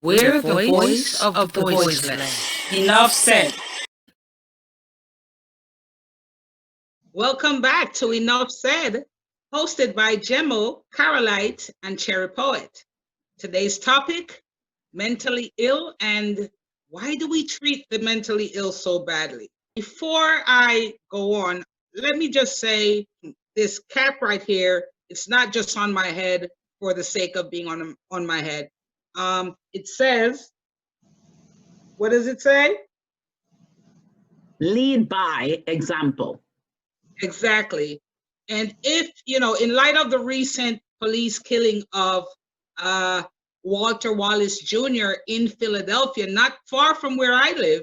We're the voice of the voiceless. Enough said. Welcome back to Enough Said, hosted by Gemmo, Carolite, and Cherry Poet. Today's topic, mentally ill, and why do we treat the mentally ill so badly? Before I go on, let me just say this cap right here, it's not just on my head for the sake of being on my head. It says, what does it say? Lead by example. Exactly. And if, in light of the recent police killing of Walter Wallace Jr. in Philadelphia, not far from where I live,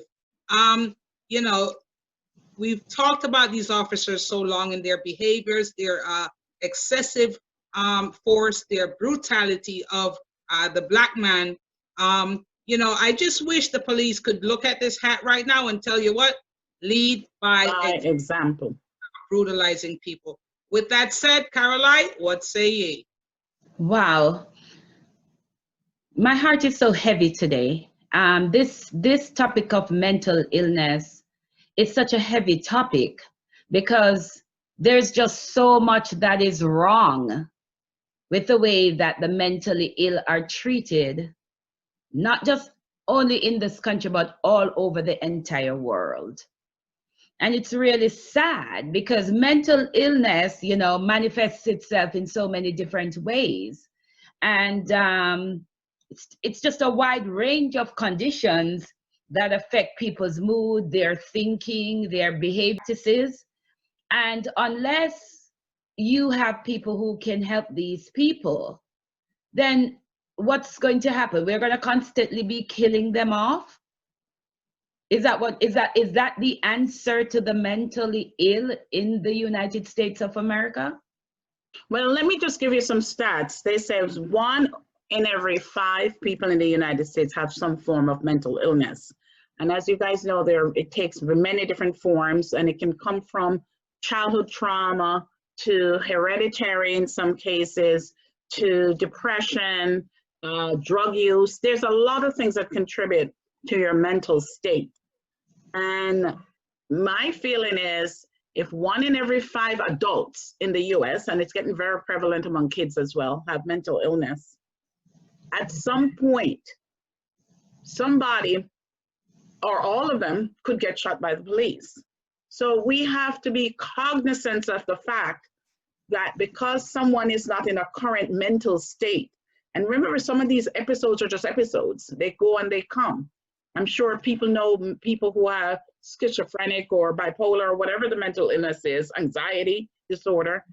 we've talked about these officers so long and their behaviors, their excessive force, their brutality of the Black man. I just wish the police could look at this hat right now and tell you what, lead by example. Brutalizing people. With that said, Caroline, what say ye? Wow. My heart is so heavy today. This topic of mental illness is such a heavy topic because there's just so much that is wrong with the way that the mentally ill are treated, not just only in this country, but all over the entire world. And it's really sad because mental illness, manifests itself in so many different ways. And it's just a wide range of conditions that affect people's mood, their thinking, their behaviors. And unless you have people who can help these people, then what's going to happen? We're going to constantly be killing them off. Is that the answer to the mentally ill in the United States of America? Well, let me just give you some stats. They say 1 in every 5 people in the United States have some form of mental illness. And as you guys know, it takes many different forms, and it can come from childhood trauma to hereditary in some cases, to depression, drug use. There's a lot of things that contribute to your mental state. And my feeling is if 1 in every 5 adults in the US, and it's getting very prevalent among kids as well, have mental illness, at some point, somebody or all of them could get shot by the police. So we have to be cognizant of the fact that because someone is not in a current mental state, and remember, some of these episodes are just episodes. They go and they come. I'm sure people know people who have schizophrenic or bipolar or whatever the mental illness is, anxiety disorder,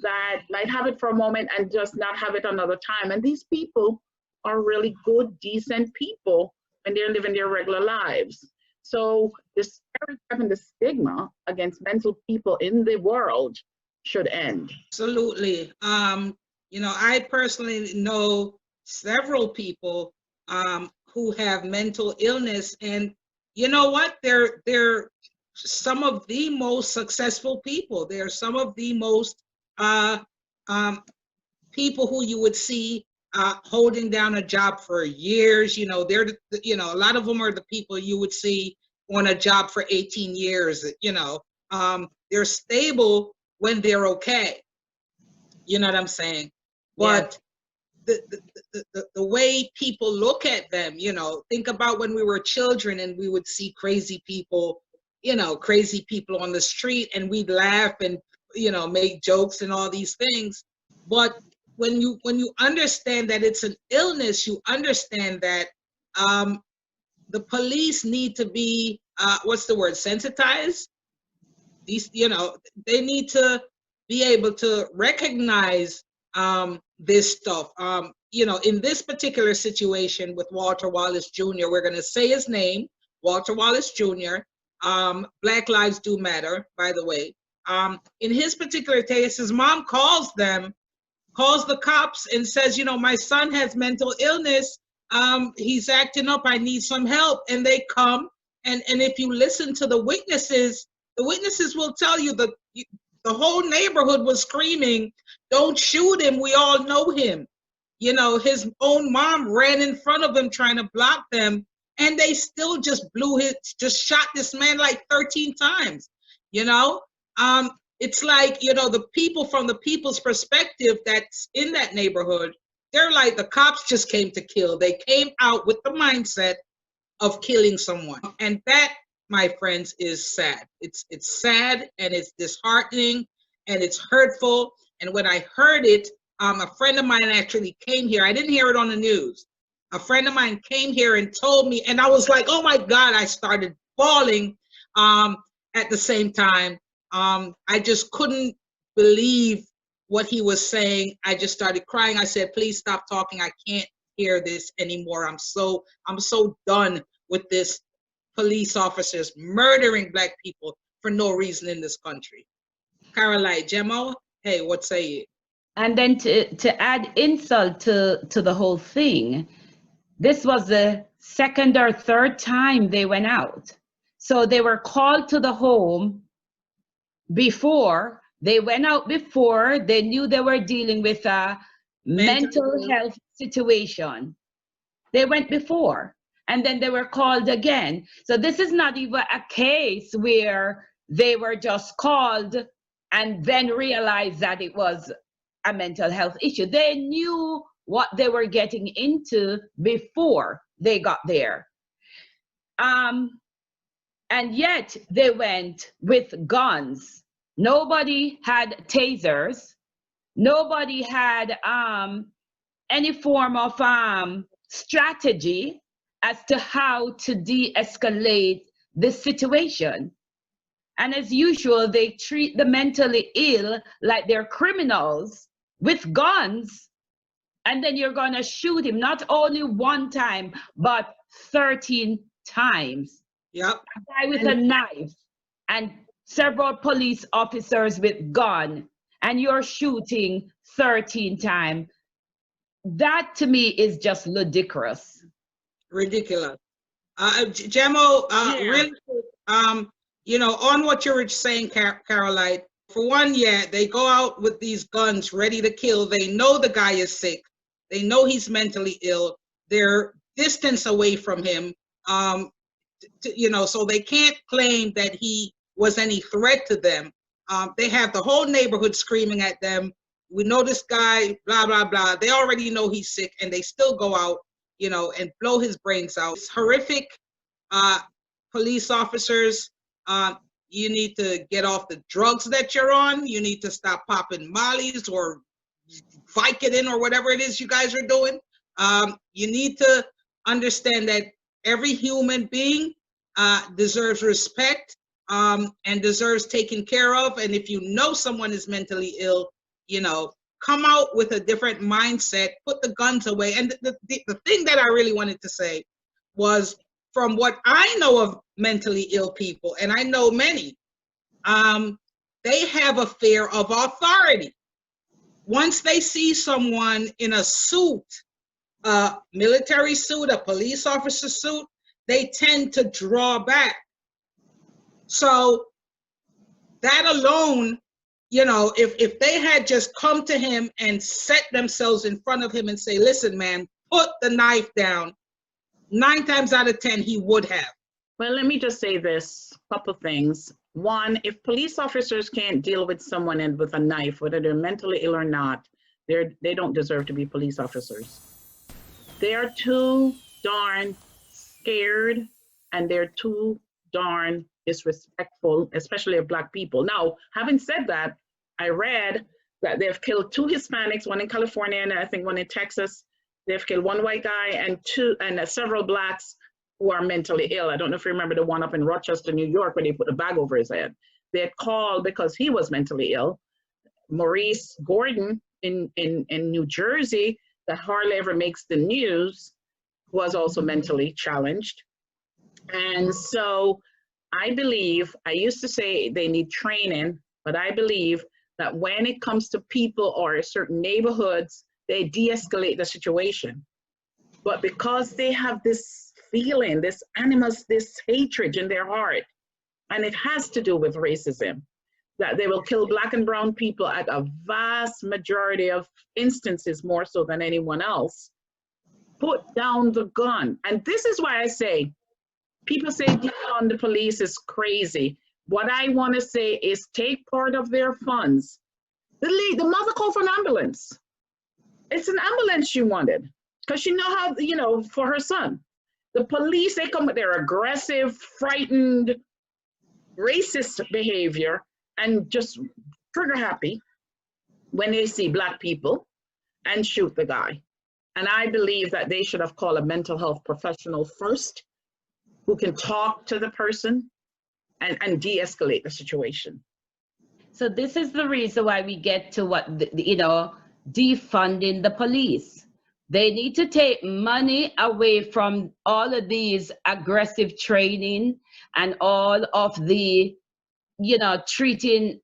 that might have it for a moment and just not have it another time. And these people are really good, decent people when they're living their regular lives. So the stereotype and the stigma against mental people in the world should end. Absolutely. I personally know several people who have mental illness, and you know what? They're some of the most successful people. They're some of the most people who you would see holding down a job for years. They're a lot of them are the people you would see on a job for 18 years. They're stable when they're okay. You know what I'm saying? But the way people look at them, think about when we were children and we would see crazy people on the street, and we'd laugh and, make jokes and all these things. But when you understand that it's an illness, you understand that the police need to be, sensitized. These, they need to be able to recognize this stuff. In this particular situation with Walter Wallace Jr., we're going to say his name, Walter Wallace Jr. Black lives do matter, by the way. In his particular case, his mom calls the cops and says, my son has mental illness. He's acting up. I need some help. And they come. And if you listen to the witnesses will tell you the whole neighborhood was screaming, "Don't shoot him. We all know him." You know, his own mom ran in front of him trying to block them, and they still just just shot this man like 13 times. You know, it's like, you know, the people, from the people's perspective that's in that neighborhood, they're like, the cops just came to kill. They came out with the mindset of killing someone, and that, my friends, is sad. It's sad, and it's disheartening, and it's hurtful. And when I heard it, a friend of mine actually came here. I didn't hear it on the news. A friend of mine came here and told me, and I was like, oh my God, I started bawling at the same time. I just couldn't believe what he was saying. I just started crying. I said, please stop talking. I can't hear this anymore. I'm so done with this police officers murdering Black people for no reason in this country. Caroline, Jemo, hey, what say you? And then to add insult to the whole thing, this was the second or third time they went out. So they were called to the home before. They went out before. They knew they were dealing with a mental health situation. They went before, and then they were called again. So this is not even a case where they were just called and then realized that it was a mental health issue. They knew what they were getting into before they got there. And yet they went with guns. Nobody had tasers. Nobody had any form of strategy as to how to de-escalate the situation. And as usual, they treat the mentally ill like they're criminals with guns, and then you're gonna shoot him not only one time, but 13 times. Yep. A guy with a knife and several police officers with gun, and you're shooting 13 times. That to me is just ludicrous. Ridiculous. Jemo, really, you know, on what you were saying, Caroline, for one, yeah, they go out with these guns ready to kill. They know the guy is sick. They know he's mentally ill. They're distance away from him. You know, so they can't claim that he was any threat to them. They have the whole neighborhood screaming at them. We know this guy, blah, blah, blah. They already know he's sick, and they still go out, you know, and blow his brains out. It's horrific. Police officers, you need to get off the drugs that you're on. You need to stop popping Mollies or Vicodin or whatever it is you guys are doing. You need to understand that every human being deserves respect and deserves taken care of. And if you know someone is mentally ill, you know, come out with a different mindset, put the guns away. And the thing that I really wanted to say was, from what I know of mentally ill people, and I know many, they have a fear of authority. Once they see someone in a suit, a military suit, a police officer suit, they tend to draw back. So that alone, you know, if they had just come to him and set themselves in front of him and say, listen, man, put the knife down, 9 times out of 10, he would have. Well, let me just say this, couple things. One, if police officers can't deal with someone with a knife, whether they're mentally ill or not, they don't deserve to be police officers. They're too darn scared, and they're too darn disrespectful, especially of Black people. Now, having said that, I read that they've killed 2 Hispanics, one in California and I think one in Texas. They've killed 1 white guy and several Blacks who are mentally ill. I don't know if you remember the one up in Rochester, New York, where they put a bag over his head. They had called because he was mentally ill. Maurice Gordon in New Jersey, that hardly ever makes the news, was also mentally challenged. And so I believe, I used to say they need training, but I believe that when it comes to people or certain neighborhoods, they de-escalate the situation. But because they have this feeling, this animus, this hatred in their heart, and it has to do with racism, that they will kill Black and brown people at a vast majority of instances, more so than anyone else. Put down the gun. And this is why I say, people say defund the police is crazy. What I want to say is take part of their funds. The mother called for an ambulance. It's an ambulance she wanted because she know how, you know, for her son. The police, they come with their aggressive, frightened, racist behavior and just trigger happy when they see Black people and shoot the guy. And I believe that they should have called a mental health professional first who can talk to the person and de-escalate the situation. So this is the reason why we get to what, you know, defunding the police. They need to take money away from all of these aggressive training and all of the, you know, treating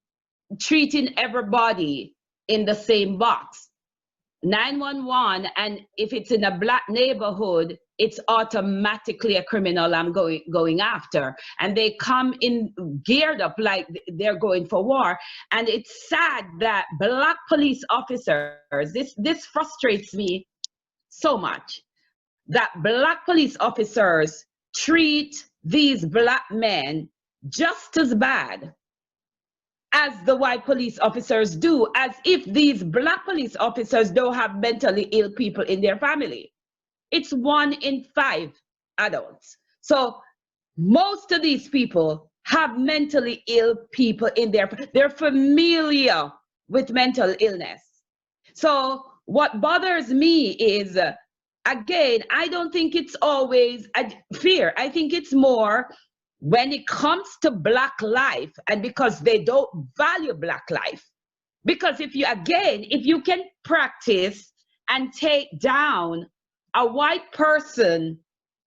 everybody in the same box. 911, and if it's in a Black neighborhood, it's automatically a criminal I'm going after. And they come in geared up like they're going for war. And it's sad that Black police officers, this frustrates me so much, that Black police officers treat these Black men just as bad as the white police officers do, as if these Black police officers don't have mentally ill people in their family. It's 1 in 5 adults. So most of these people have mentally ill people in they're familiar with mental illness. So what bothers me is, again, I don't think it's always fear. I think it's more when it comes to Black life, and because they don't value Black life. Because if you can practice and take down a white person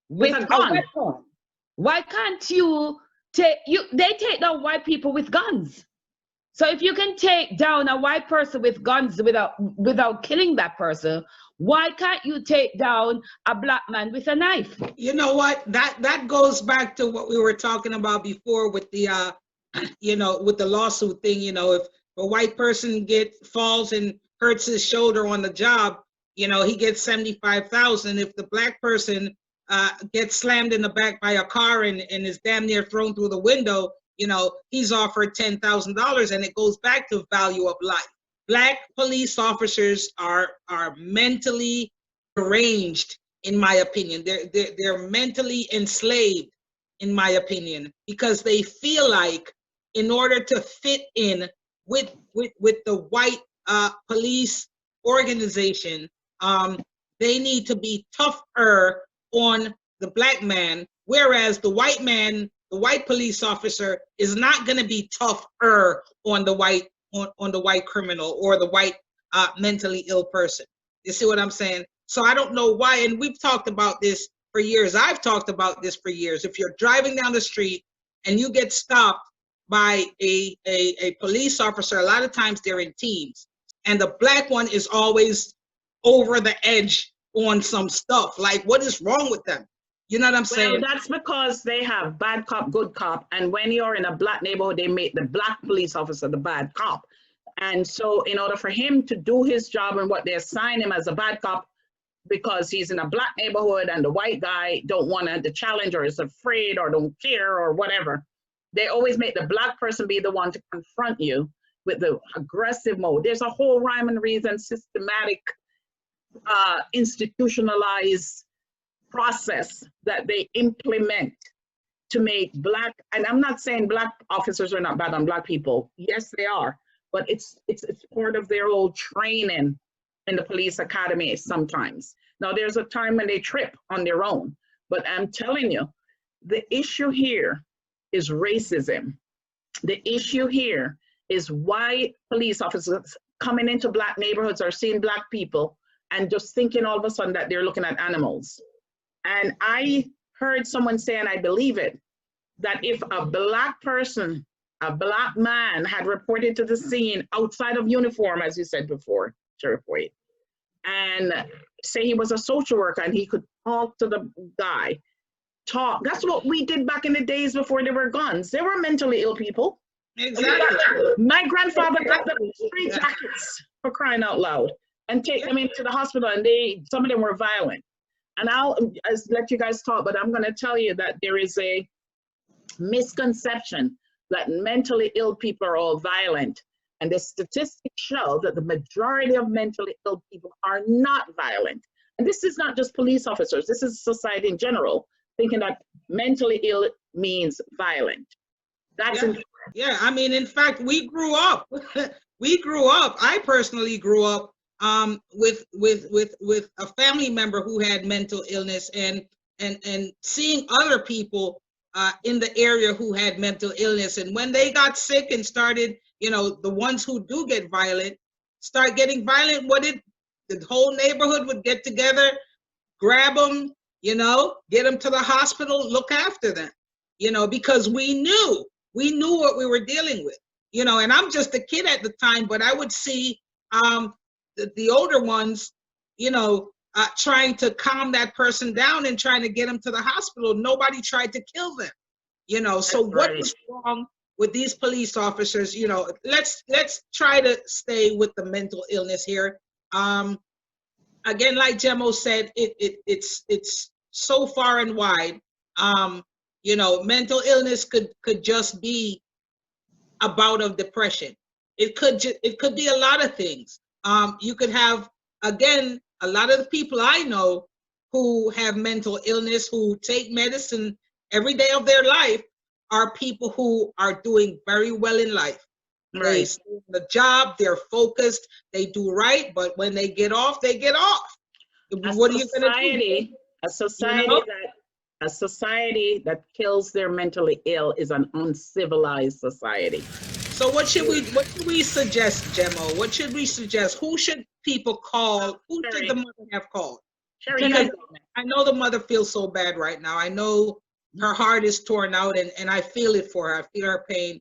with a weapon, why can't you they take down white people with guns. So if you can take down a white person with guns without killing that person, why can't you take down a Black man with a knife? You know what? That goes back to what we were talking about before with the you know, with the lawsuit thing. You know, if a white person falls and hurts his shoulder on the job, you know, he gets $75,000. If the Black person gets slammed in the back by a car and is damn near thrown through the window, you know, he's offered $10,000, and it goes back to value of life. Black police officers are mentally deranged, in my opinion. They're mentally enslaved, in my opinion, because they feel like in order to fit in with the white police organization, they need to be tougher on the Black man, whereas the white man, the white police officer, is not going to be tougher on the white criminal or the white mentally ill person. You see what I'm saying? So I don't know why, and we've talked about this for years. I've talked about this for years. If you're driving down the street and you get stopped by a police officer, a lot of times they're in teams, and the Black one is always over the edge on some stuff. Like, what is wrong with them? You know what I'm saying? Well, that's because they have bad cop, good cop. And when you're in a Black neighborhood, they make the Black police officer the bad cop. And so in order for him to do his job and what they assign him as a bad cop, because he's in a Black neighborhood and the white guy don't want to challenge or is afraid or don't care or whatever, they always make the Black person be the one to confront you with the aggressive mode. There's a whole rhyme and reason, systematic, institutionalized process that they implement to make Black, and I'm not saying Black officers are not bad on Black people. Yes, they are, but it's part of their old training in the police academy sometimes. Now, there's a time when they trip on their own, but I'm telling you, the issue here is racism. The issue here is white police officers coming into Black neighborhoods or seeing Black people and just thinking all of a sudden that they're looking at animals. And I heard someone say, and I believe it, that if a Black person, a Black man had reported to the scene outside of uniform, as you said before, Sheriff Wade, and say he was a social worker and he could talk to the guy, that's what we did back in the days before there were guns. There were mentally ill people. Exactly. My grandfather got them 3 jackets, for crying out loud, and take them into the hospital, and some of them were violent. And I'll let you guys talk, but I'm going to tell you that there is a misconception that mentally ill people are all violent. And the statistics show that the majority of mentally ill people are not violent. And this is not just police officers, this is society in general, thinking that mentally ill means violent. That's yeah. I mean, in fact, we grew up. I personally grew up with a family member who had mental illness, and seeing other people in the area who had mental illness, and when they got sick and started, you know, the ones who do get violent start getting violent. The whole neighborhood would get together, grab them, you know, get them to the hospital, look after them, you know, because we knew what we were dealing with, you know. And I'm just a kid at the time, but I would see the older ones, you know, trying to calm that person down and trying to get them to the hospital. Nobody tried to kill them, you know. So what is wrong with these police officers? You know, let's try to stay with the mental illness here. Again, like Jemo said, it's so far and wide. You know, mental illness could just be a bout of depression. It could be a lot of things. You could have, again, a lot of the people I know who have mental illness, who take medicine every day of their life, are people who are doing very well in life. Right. They stay in the job, they're focused, they do right, but when they get off, they get off. What are you going to do? A society that kills their mentally ill is an uncivilized society. So what should we suggest, Jemo? What should we suggest? Who should people call? Who should the mother have called? Because I know the mother feels so bad right now. I know her heart is torn out, and I feel it for her. I feel her pain.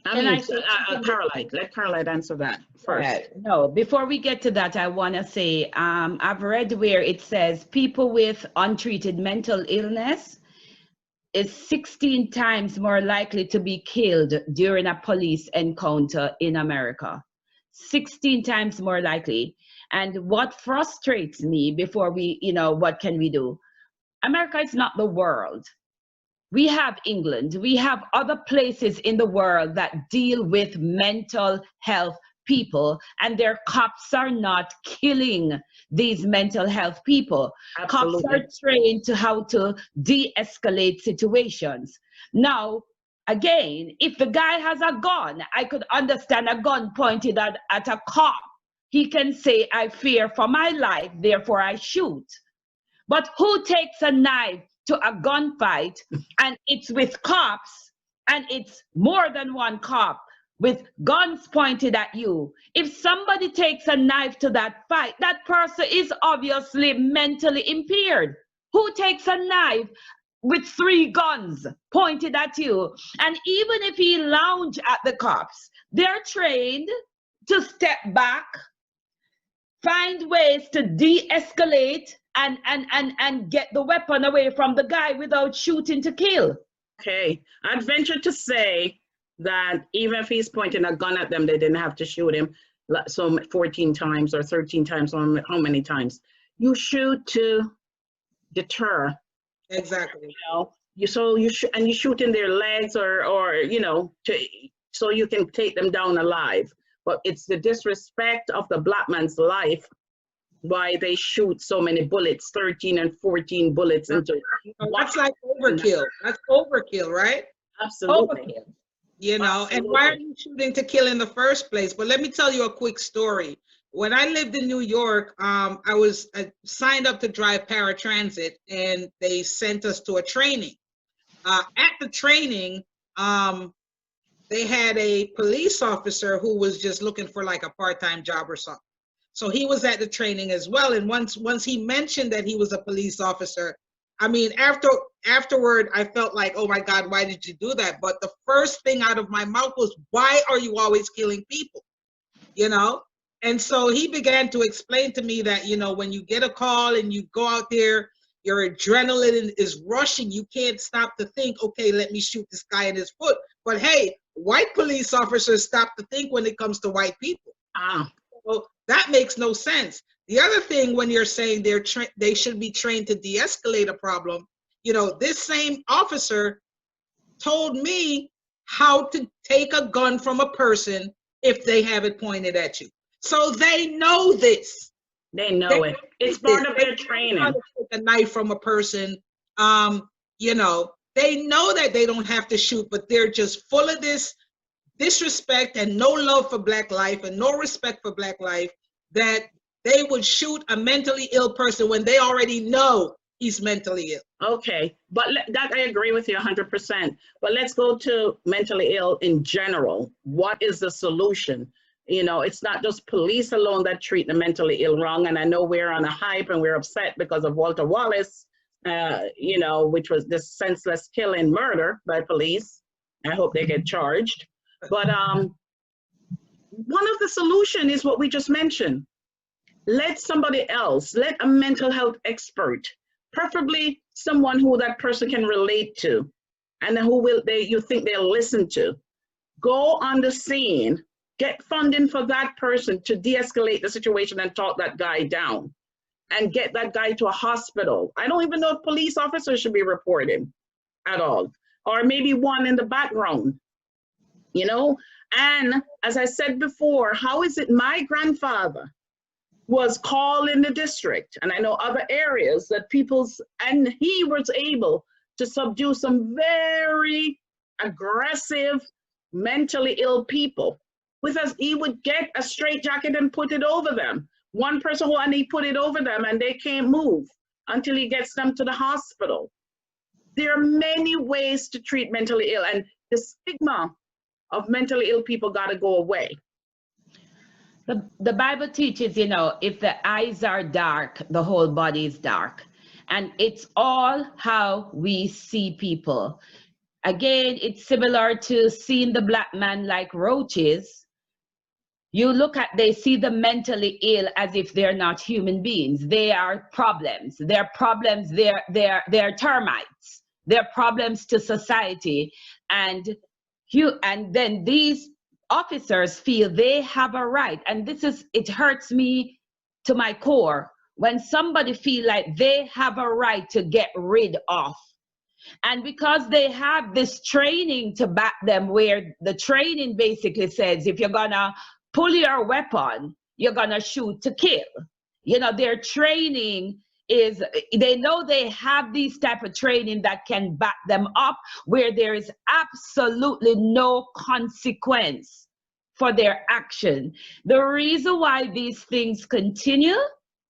Caroline, let Caroline answer that first. No, before we get to that, I want to say I've read where it says people with untreated mental illness is 16 times more likely to be killed during a police encounter in America. 16 times more likely. And what frustrates me before we, you know, what can we do? America is not the world. We have England, we have other places in the world that deal with mental health people, and their cops are not killing these mental health people. Absolutely. Cops are trained to how to de-escalate situations. Now, again, if the guy has a gun, I could understand a gun pointed at a cop. He can say, I fear for my life, therefore I shoot. But who takes a knife to a gunfight, and it's with cops, and it's more than one cop with guns pointed at you? If somebody takes a knife to that fight, that person is obviously mentally impaired. Who takes a knife with 3 guns pointed at you? And even if he lounge at the cops, they're trained to step back, find ways to de-escalate, and get the weapon away from the guy without shooting to kill. Okay, I'd venture to say that even if he's pointing a gun at them, they didn't have to shoot him so 14 times or 13 times, or how many times. You shoot to deter. Exactly. You know, you shoot in their legs, or you know, so you can take them down alive. But it's the disrespect of the black man's life why they shoot so many bullets, 13 and 14 bullets into. That's like overkill. That's overkill, right? Absolutely. Overkill. You know, and why are you shooting to kill in the first place? But let me tell you a quick story. When I lived in New York, I signed up to drive paratransit, and they sent us to a training. At the training, they had a police officer who was just looking for like a part-time job or something. So he was at the training as well. And once he mentioned that he was a police officer, I mean, afterward, I felt like, oh my God, why did you do that? But the first thing out of my mouth was, why are you always killing people? You know? And so he began to explain to me that, you know, when you get a call and you go out there, your adrenaline is rushing. You can't stop to think, okay, let me shoot this guy in his foot. But hey, white police officers stop to think when it comes to white people. Ah, So that makes no sense. The other thing, when you're saying they should be trained to de-escalate a problem, you know, this same officer told me how to take a gun from a person if they have it pointed at you. So they know this. they know it. It's part of their training. How to take a knife from a person. You know, they know that they don't have to shoot, but they're just full of this disrespect and no love for Black life and no respect for Black life, that they would shoot a mentally ill person when they already know he's mentally ill. Okay, but that I agree with you 100%. But let's go to mentally ill in general. What is the solution? You know, it's not just police alone that treat the mentally ill wrong. And I know we're on a hype and we're upset because of Walter Wallace, you know, which was this senseless killing, murder by police. I hope they get charged. But one of the solution is what we just mentioned. Let somebody else, let a mental health expert, preferably someone who that person can relate to and who you think they'll listen to, go on the scene, get funding for that person to de-escalate the situation and talk that guy down and get that guy to a hospital. I don't even know if police officers should be reporting at all, or maybe one in the background, you know? And as I said before, how is it my grandfather was called in the district, and I know other areas that and he was able to subdue some very aggressive, mentally ill people. He would get a straitjacket and put it over them. One person, and he put it over them and they can't move until he gets them to the hospital. There are many ways to treat mentally ill, and the stigma of mentally ill people got to go away. The Bible teaches, you know, if the eyes are dark, the whole body is dark. And it's all how we see people. Again, it's similar to seeing the Black man like roaches. You look at, they see the mentally ill as if they're not human beings. They are problems. They're problems, they're termites. They're problems to society. And then these officers feel they have a right, and it hurts me to my core when somebody feel like they have a right to get rid of. And because they have this training to back them, where the training basically says, if you're gonna pull your weapon, you're gonna shoot to kill. You know, their training is, they know they have these type of training that can back them up, where there is absolutely no consequence for their action. The reason why these things continue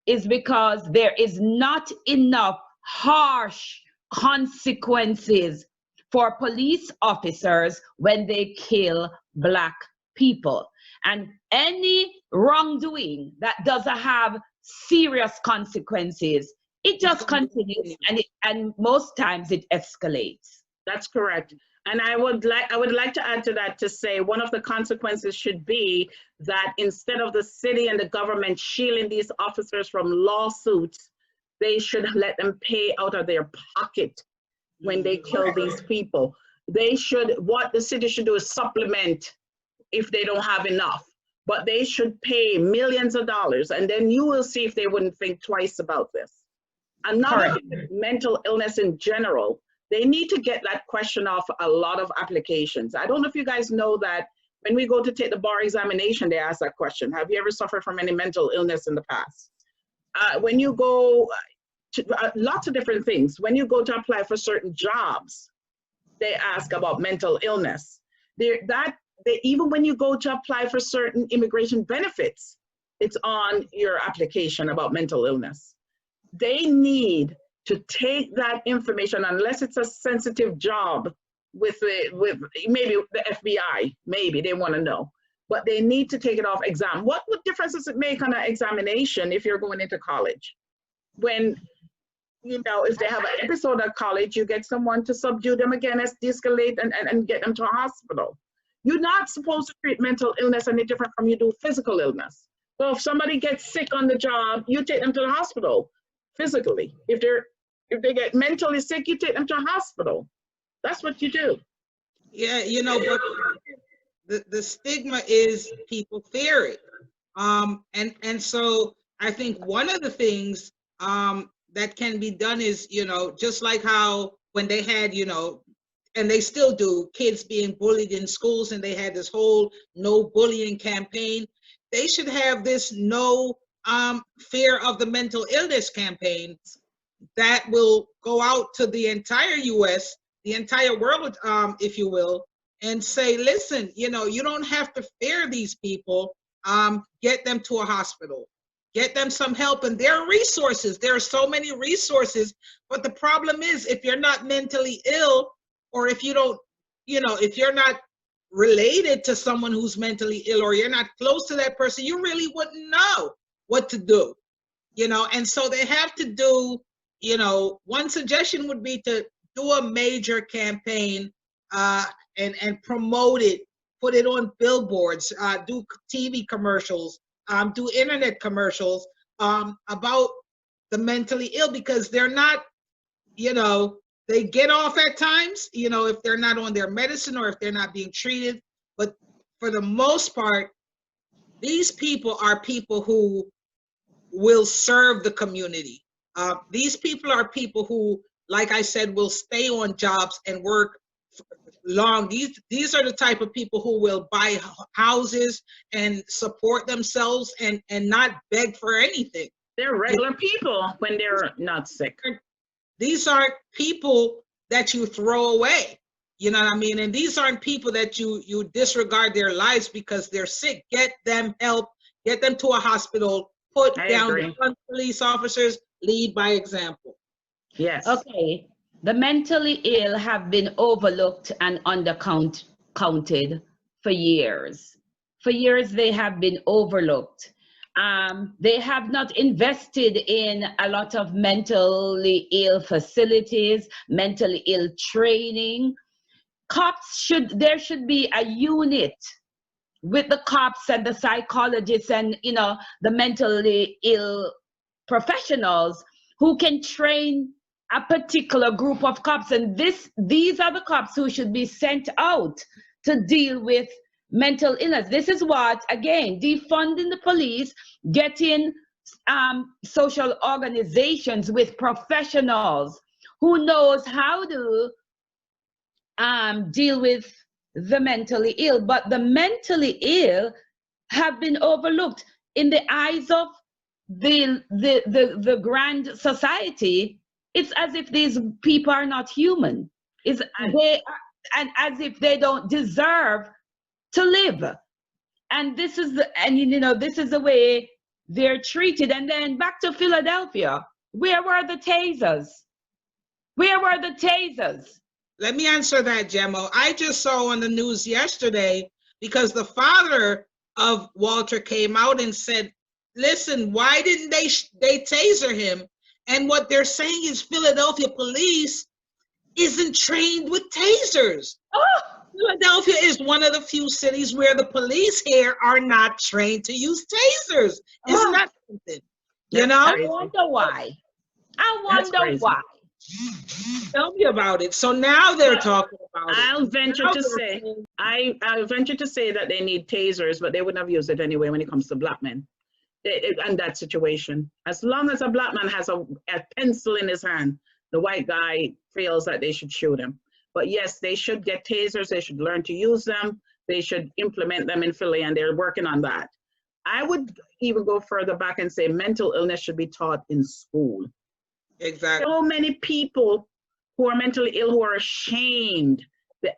is because there is not enough harsh consequences for police officers when they kill Black people. And any wrongdoing that doesn't have serious consequences, it just continues, and most times it escalates. That's correct. And I would like to add to that to say one of the consequences should be that instead of the city and the government shielding these officers from lawsuits, they should let them pay out of their pocket when they kill these people. What the city should do is supplement if they don't have enough, but they should pay millions of dollars, and then you will see if they wouldn't think twice about this. Another mental illness in general, they need to get that question off a lot of applications. I don't know if you guys know that when we go to take the bar examination, they ask that question. Have you ever suffered from any mental illness in the past? When you go to lots of different things, when you go to apply for certain jobs, they ask about mental illness. Even when you go to apply for certain immigration benefits, it's on your application about mental illness. They need to take that information, unless it's a sensitive job with maybe the FBI, maybe they want to know, but they need to take it off exam. What difference does it make on an examination if you're going into college? When, you know, if they have an episode at college, you get someone to subdue them again, de-escalate and get them to a hospital. You're not supposed to treat mental illness any different from you do physical illness. So if somebody gets sick on the job, you take them to the hospital physically. If they get mentally sick, you take them to a hospital. That's what you do. Yeah, you know, but the stigma is people fear it. And so I think one of the things that can be done is, just like how when they had, and they still do, kids being bullied in schools, and they had this whole no bullying campaign. They should have this no fear of the mental illness campaign that will go out to the entire US, the entire world, if you will, and say, listen, you don't have to fear these people. Get them to a hospital, get them some help. And there are resources. There are so many resources. But the problem is, if you're not mentally ill, or if you don't, if you're not related to someone who's mentally ill, or you're not close to that person, you really wouldn't know what to do, and so they have to do, one suggestion would be to do a major campaign and promote it, put it on billboards, do TV commercials, do internet commercials about the mentally ill, because they're not, they get off at times, if they're not on their medicine or if they're not being treated. But for the most part, these people are people who will serve the community. These people are people who, like I said, will stay on jobs and work long. These are the type of people who will buy houses and support themselves and not beg for anything. They're regular people when they're not sick. These aren't people that you throw away, you know what I mean? And these aren't people that you disregard their lives because they're sick. Get them help, get them to a hospital, put down the police officers, lead by example. Yes. Okay. The mentally ill have been overlooked and undercounted for years. For years, they have been overlooked. They have not invested in a lot of mentally ill facilities, mentally ill training. There should be a unit with the cops and the psychologists and, the mentally ill professionals who can train a particular group of cops. And these are the cops who should be sent out to deal with mental illness. This is what, again, defunding the police, getting social organizations with professionals who knows how to deal with the mentally ill. But the mentally ill have been overlooked in the eyes of the grand society. It's as if these people are not human. And as if they don't deserve to live. And this is the way they're treated. And then back to Philadelphia. Where were the tasers? Where were the tasers? Let me answer that, Gemma. I just saw on the news yesterday, because the father of Walter came out and said, listen, why didn't they taser him? And what they're saying is Philadelphia police isn't trained with tasers. Oh, Philadelphia is one of the few cities where the police here are not trained to use tasers. Isn't that something? I wonder why. I wonder why. Tell me about it. So now they're talking about it. I'll venture to say that they need tasers, but they wouldn't have used it anyway when it comes to black men. In that situation, as long as a black man has a pencil in his hand, the white guy feels that they should shoot him. But yes, they should get tasers. They should learn to use them. They should implement them in Philly, and they're working on that. I would even go further back and say mental illness should be taught in school. Exactly. So many people who are mentally ill who are ashamed.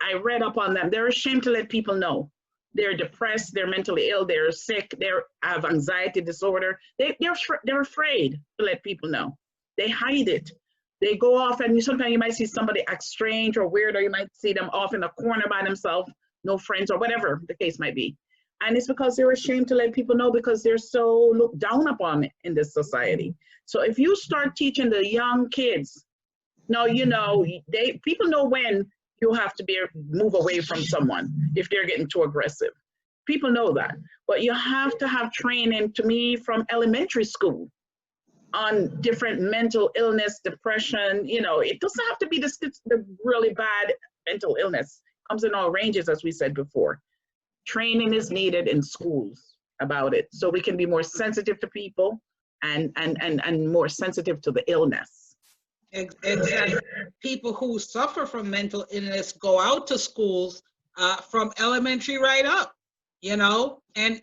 I read up on them. They're ashamed to let people know. They're depressed, they're mentally ill, they're sick, they have anxiety disorder. They're afraid to let people know. They hide it. They go off, and sometimes you might see somebody act strange or weird, or you might see them off in a corner by themselves, no friends, or whatever the case might be. And it's because they're ashamed to let people know, because they're so looked down upon in this society. So if you start teaching the young kids, people know when you have to move away from someone if they're getting too aggressive. People know that. But you have to have training, to me, from elementary school on different mental illness, depression. It doesn't have to be the really bad mental illness. It comes in all ranges, as we said before. training is needed in schools about it, so we can be more sensitive to people and more sensitive to the illness. Exactly. People who suffer from mental illness go out to schools from elementary right up, you know, and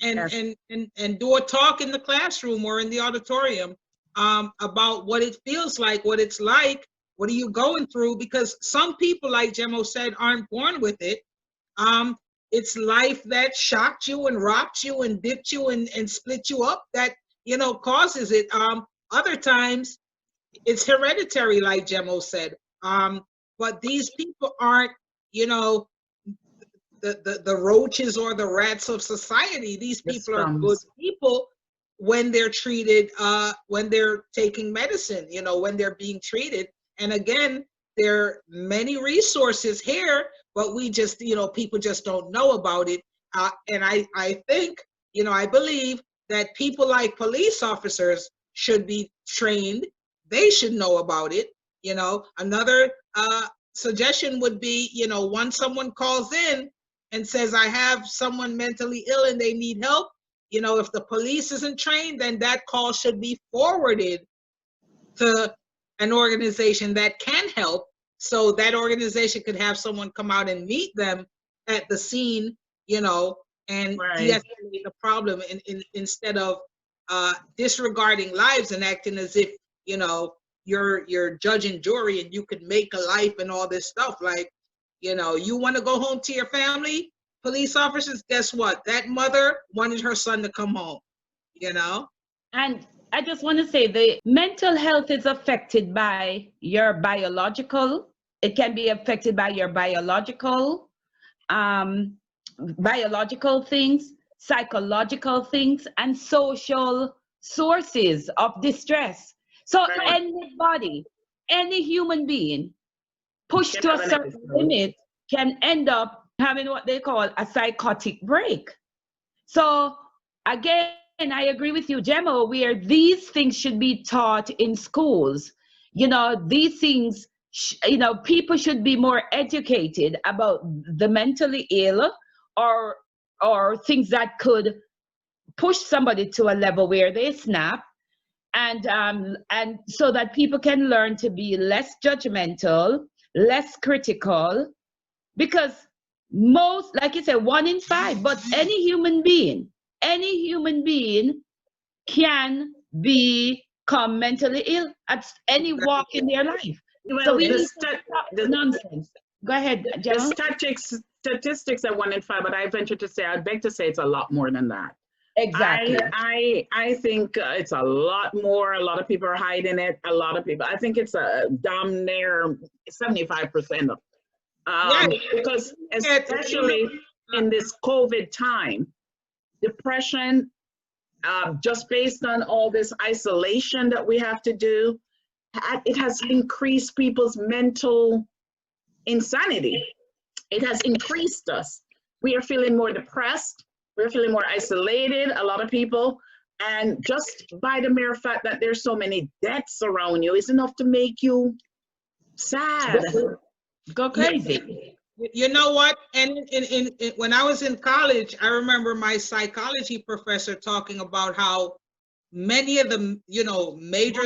do a talk in the classroom or in the auditorium about what it feels like, what it's like, what are you going through? Because some people, like Jemo said, aren't born with it. It's life that shocked you and rocked you and dipped you and split you up that, you know, causes it. Other times it's hereditary, like Jemo said. But these people aren't, you know, the roaches or the rats of society. These people are good people when they're treated, when they're taking medicine, you know, when they're being treated. And again, there are many resources here, but we just, you know, people just don't know about it. And I think, you know, I believe that people like police officers should be trained. They should know about it. You know, another suggestion would be, you know, once someone calls in and says, I have someone mentally ill and they need help, you know, if the police isn't trained, then that call should be forwarded to an organization that can help, so that organization could have someone come out and meet them at the scene, you know, and de-escalate the problem instead of disregarding lives and acting as if, you know, you're judge and jury and you could make a life and all this stuff. Like, you know, you want to go home to your family, police officers, guess what? That mother wanted her son to come home, you know? And I just want to say the mental health is affected by your biological. It can be affected by your biological things, psychological things, and social sources of distress. So anybody, any human being pushed to a certain limit can end up having what they call a psychotic break. So again, I agree with you, Jemo, where these things should be taught in schools. You know, these things, you know, people should be more educated about the mentally ill or things that could push somebody to a level where they snap, and so that people can learn to be less judgmental, less critical, because most, like you said, 1 in 5, but any human being can become mentally ill at any walk in their life. Well, so we need to stop nonsense. Go ahead, Jen. Statistics are 1 in 5, but I venture to say, I'd beg to say it's a lot more than that. Exactly. I think it's a lot more. A lot of people are hiding it. A lot of people. I think it's a damn near 75% of. Because especially in this COVID time, depression, just based on all this isolation that we have to do, it has increased people's mental insanity. It has increased us. We are feeling more depressed. We're feeling more isolated, a lot of people. And just by the mere fact that there's so many deaths around you is enough to make you sad. Go crazy. You know what? And when I was in college, I remember my psychology professor talking about how many of the, you know, major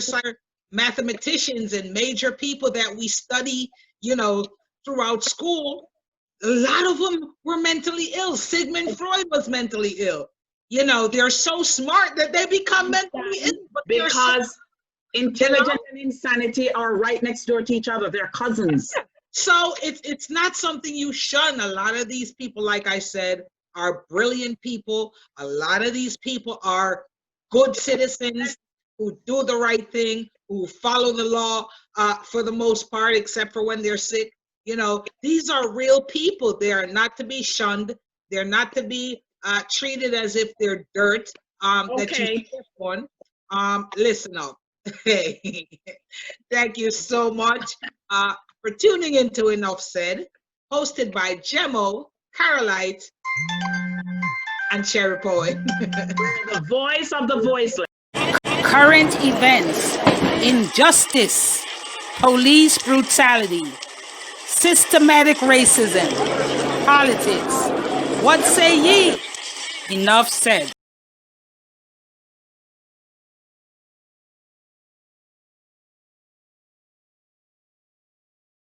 mathematicians and major people that we study, you know, throughout school, a lot of them were mentally ill. Sigmund Freud was mentally ill. You know, they're so smart that they become mentally ill. Because intelligence and insanity are right next door to each other. They're cousins. So it's not something you shun. A lot of these people, like I said, are brilliant people. A lot of these people are good citizens who do the right thing, who follow the law for the most part, except for when they're sick. You know, these are real people. They are not to be shunned. They're not to be treated as if they're dirt that you step on. Listen up. Thank you so much for tuning into Enough Said, hosted by Jemo, Carolite, and Cherry Poet. The voice of the voiceless. Current events, injustice, police brutality, systematic racism, politics, What say ye? Enough said.